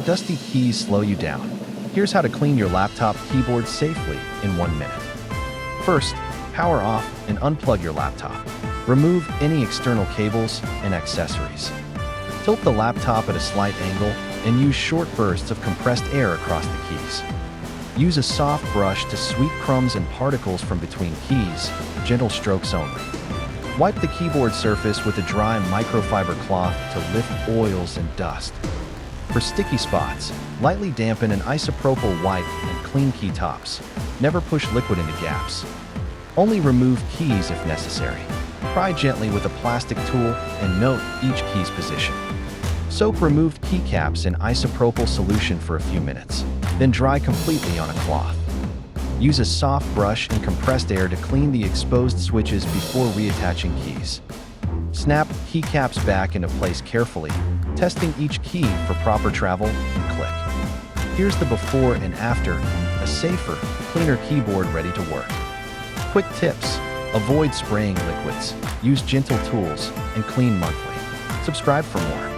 dusty keys slow you down. Here's how to clean your laptop keyboard safely in 1 minute. First, power off and unplug your laptop. Remove any external cables and accessories. Tilt the laptop at a slight angle and use short bursts of compressed air across the keys. Use a soft brush to sweep crumbs and particles from between keys, gentle strokes only. Wipe the keyboard surface with a dry microfiber cloth to lift oils and dust. For sticky spots, lightly dampen an isopropyl wipe and clean key tops. Never push liquid into gaps. Only remove keys if necessary. Pry gently with a plastic tool and note each key's position. Soak removed keycaps in isopropyl solution for a few minutes, then dry completely on a cloth. Use a soft brush and compressed air to clean the exposed switches before reattaching keys. Snap keycaps back into place carefully, testing each key for proper travel and click. Here's the before and after, a safer, cleaner keyboard ready to work. Quick tips: avoid spraying liquids, use gentle tools, and clean monthly. Subscribe for more.